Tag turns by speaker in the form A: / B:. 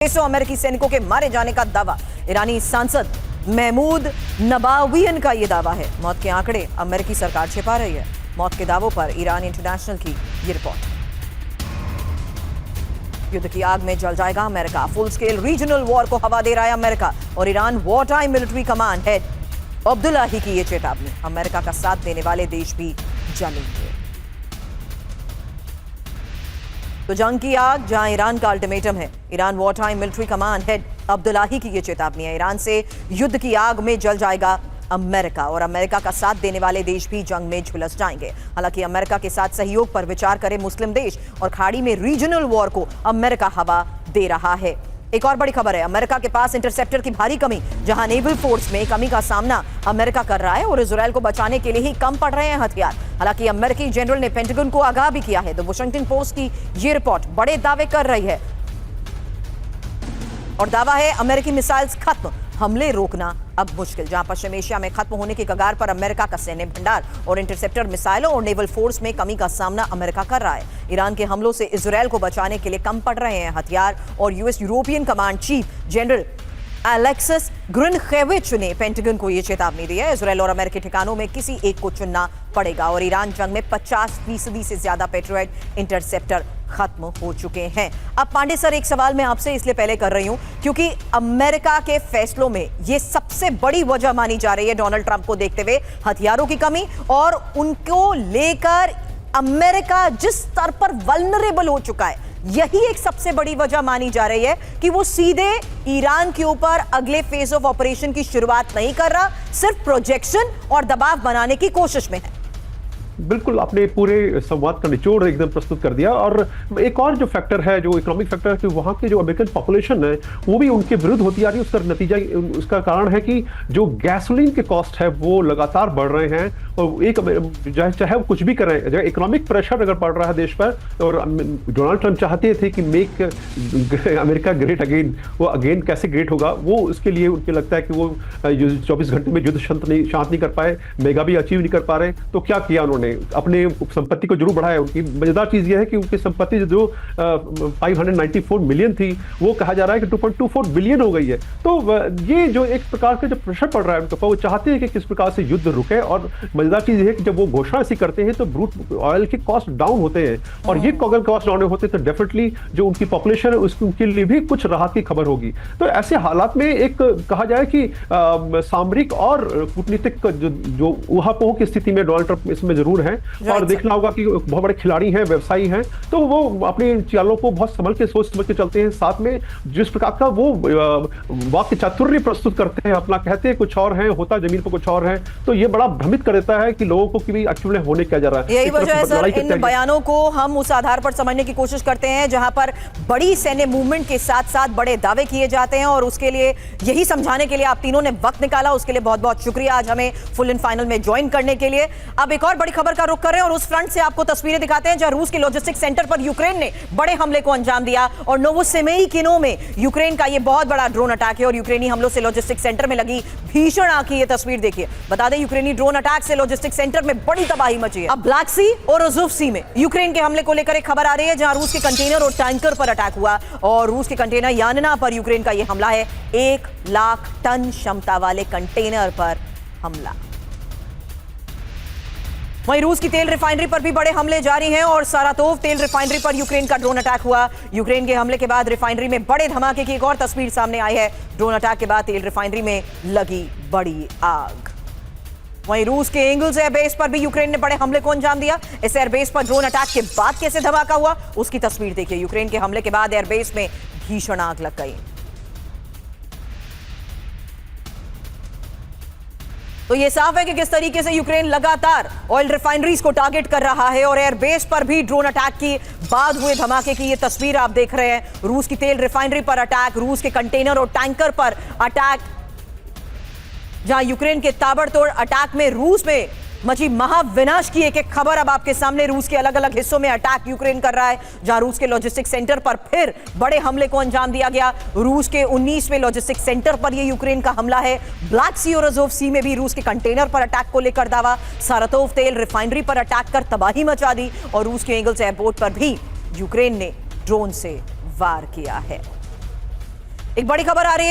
A: 600 अमेरिकी सैनिकों के मारे जाने का दावा। ईरानी सांसद महमूद नबावियन का यह दावा है। मौत के आंकड़े अमेरिकी सरकार छिपा रही है। मौत के दावों पर ईरान इंटरनेशनल की ये रिपोर्ट। युद्ध की आग में जल जाएगा America. Full scale regional war को हवा दे रहा है अमेरिका और Iran war time military command head Abdullahi की ये चेतावनी। अमेरिका का साथ देने वाले देश भी जलेंगे। तो जंग की आग जहां ईरान का अल्टीमेटम है। Iran war time military command head Abdullahi की ये चेतावनी है। ईरान से युद्ध की आग में जल जाएगा अमेरिका और अमेरिका का साथ देने वाले देश भी जंग में झुलस जाएंगे। हालांकि अमेरिका के साथ सहयोग पर विचार करे मुस्लिम देश और खाड़ी में रीजनल वॉर को अमेरिका हवा दे रहा है। एक और बड़ी खबर है, अमेरिका के पास इंटरसेप्टर की भारी कमी। जहां नेवल फोर्स में कमी का सामना अमेरिका कर रहा है और इजरायल को बचाने के लिए ही कम पड़ रहे हैं हथियार। हालांकि अमेरिकी जनरल ने पेंटागन को आगाह भी किया है। द वॉशिंगटन पोस्ट की ये रिपोर्ट बड़े दावे कर रही है और दावा है अमेरिकी मिसाइल्स खत्म, हमले रोकना अब मुश्किल। जहां पश्चिम एशिया में खत्म होने की कगार पर अमेरिका का सैन्य भंडार और इंटरसेप्टर मिसाइलों और नेवल फोर्स में कमी का सामना अमेरिका कर रहा है। ईरान के हमलों से इजरायल को बचाने के लिए कम पड़ रहे हैं हथियार और US European command chief general Alexis Grynkewich ने पेंटागन को यह चेतावनी दी है। इजरायल और अमेरिकी ठिकानों में किसी एक को चुनना पड़ेगा और ईरान जंग में 50% से ज्यादा पेट्रियट इंटरसेप्टर खत्म हो चुके हैं। अब पांडे सर, एक सवाल मैं आपसे इसलिए पहले कर रही हूं क्योंकि अमेरिका के फैसलों में यह सबसे बड़ी वजह मानी जा रही है डोनाल्ड ट्रंप को देखते हुए हथियारों की कमी और उनको लेकर अमेरिका जिस स्तर पर वल्नरेबल हो चुका है, यही एक सबसे बड़ी वजह मानी जा रही है कि वो सीधे ईरान के ऊपर अगले फेज ऑफ ऑपरेशन की शुरुआत नहीं कर रहा, सिर्फ प्रोजेक्शन और दबाव बनाने की कोशिश में है।
B: बिल्कुल, आपने पूरे संवाद का निचोड़ एकदम प्रस्तुत कर दिया। और एक और जो फैक्टर है, जो इकोनॉमिक फैक्टर है कि वहाँ के जो अमेरिकन पॉपुलेशन है वो भी उनके विरुद्ध होती आ रही है। उसका नतीजा, उसका कारण है कि जो गैसोलीन के कॉस्ट है वो लगातार बढ़ रहे हैं और एक चाहे वो कुछ भी कर रहे हैं, इकोनॉमिक प्रेशर अगर पड़ रहा है देश पर। और डोनाल्ड ट्रंप चाहते थे कि मेक अमेरिका ग्रेट अगेन, वो अगेन कैसे ग्रेट होगा, वो उसके लिए उनको लगता है कि वो 24 घंटे में युद्ध शांत नहीं कर पाए, मेगा भी अचीव नहीं कर पा रहे। तो क्या किया उन्होंने, अपने संपत्ति को जरूर बढ़ाया। उनकी मजेदार चीज यह है कि उनकी संपत्ति जो 594 मिलियन थी वो कहा जा रहा है कि 2.24 बिलियन हो गई है। तो ये जो एक प्रकार का जो प्रेशर पड़ रहा है उनके ऊपर, वो चाहते हैं कि किस प्रकार से युद्ध रुके। और मजेदार चीज है कि जब वो घोषणा ऐसी करते हैं तो ब्रूट ऑयल के कॉस्ट डाउन होते हैं और ये अगर कॉस्ट डाउन होते हैं तो डेफिनेटली जो उनकी पॉपुलेशन है उसके लिए भी कुछ राहत की खबर होगी। तो ऐसे हालात में एक कहा जाए कि सामरिक और कूटनीतिक जो ऊहापोह की स्थिति में डोनाल्ड ट्रंप इसमें जरूर है। और देखना होगा कि बहुत बड़े खिलाड़ी हैं, व्यवसायी हैं, तो वो अपनी चालों को बहुत संभल के सोच समझ के चलते हैं। साथ में जिस प्रकार का वो वाक्य चातुर्य प्रस्तुत करते हैं, अपना कहते हैं कुछ और है, होता जमीन पर कुछ और है, तो ये बड़ा भ्रमित कर देता है कि लोगों को कि एक्चुअली होने क्या जा रहा है।
A: यही वजह है सर, इन बयानों को हम उस आधार पर समझने की कोशिश करते हैं जहां पर बड़ी सैन्य मूवमेंट के साथ साथ बड़े दावे किए जाते हैं और उसके लिए यही समझाने के लिए आप तीनों ने वक्त निकाला, उसके लिए बहुत बहुत शुक्रिया आज हमें फुल एंड फाइनल में ज्वाइन करने के लिए। अब एक और बड़ी खबर का रुख कर रहे हैं और उस फ्रंट से आपको तस्वीरें दिखाते हैं जहां रूस के लॉजिस्टिक सेंटर पर यूक्रेन ने बड़े हमले को अंजाम दिया और नोवोसिमेइकिनो में यूक्रेन का यह बहुत बड़ा ड्रोन अटैक है और यूक्रेनी हमलों से लॉजिस्टिक सेंटर में लगी भीषण आग की यह तस्वीर देखिए। बता दें, यूक्रेनी ड्रोन अटैक से लॉजिस्टिक सेंटर में बड़ी तबाही मची है। अब ब्लैक सी और अज़ोव सी में यूक्रेन के हमले को लेकर एक खबर आ रही है जहां रूस के कंटेनर और टैंकर पर अटैक हुआ और रूस के कंटेनर यानना पर यूक्रेन का यह हमला है। 1 लाख टन क्षमता वाले कंटेनर पर हमला। वहीं रूस की तेल रिफाइनरी पर भी बड़े हमले जारी हैं और सारातोव तेल रिफाइनरी पर यूक्रेन का ड्रोन अटैक हुआ। यूक्रेन के हमले के बाद रिफाइनरी में बड़े धमाके की एक और तस्वीर सामने आई है। ड्रोन अटैक के बाद तेल रिफाइनरी में लगी बड़ी आग। वहीं रूस के एंगल्स एयरबेस पर भी यूक्रेन ने बड़े हमले को अंजाम दिया। इस एयरबेस पर ड्रोन अटैक के बाद कैसे धमाका हुआ उसकी तस्वीर देखिए। यूक्रेन के हमले के बाद एयरबेस में भीषण आग लग गई। तो यह साफ है कि किस तरीके से यूक्रेन लगातार ऑयल रिफाइनरीज को टारगेट कर रहा है और एयरबेस पर भी ड्रोन अटैक के बाद हुए धमाके की यह तस्वीर आप देख रहे हैं। रूस की तेल रिफाइनरी पर अटैक, रूस के कंटेनर और टैंकर पर अटैक, जहां यूक्रेन के ताबड़तोड़ अटैक में रूस में मची महाविनाश की एक एक खबर अब आपके सामने। रूस के अलग अलग हिस्सों में अटैक यूक्रेन कर रहा है जहां रूस के लॉजिस्टिक सेंटर पर फिर बड़े हमले को अंजाम दिया गया। रूस के 19वें लॉजिस्टिक सेंटर पर यह यूक्रेन का हमला है। ब्लैक सी और अज़ोव सी में भी रूस के कंटेनर पर अटैक को लेकर दावा। सारातोव तेल रिफाइनरी पर अटैक कर तबाही मचा दी और रूस के एंगल्स एयरपोर्ट पर भी यूक्रेन ने ड्रोन से वार किया है। एक बड़ी खबर आ रही है